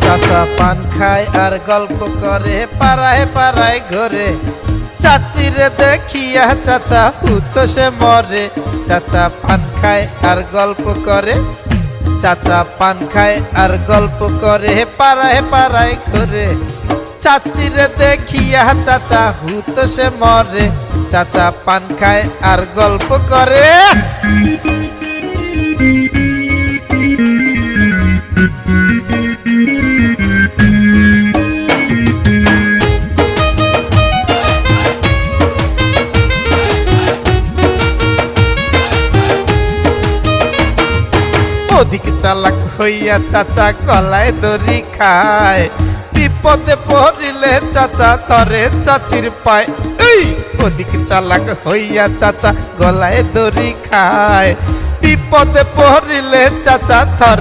চাচা পান খায় আর গল্প করে পাড়ায় পাড়ায় ঘরে চাচিরে দেখিয়া চাচা হুতো সে মরে চাচা পান খায় আর গল্প করে চাচা পান খায় আর গল্প করে পাড়ায় পাড়ায় ঘরে চাচিরে দেখিয়া চাচা হুতো সে মরে চাচা পান খায় আর গল্প করে অধিক চালাক হইয়া চাচা গলায় দড়ি খায় বিপদে পড়িলে চাচা ধরে চাচির পায় অধিক চালাক হইয়া চাচা গলায় দড়ি খায় বিপদে পড়িলে চাচা ধরে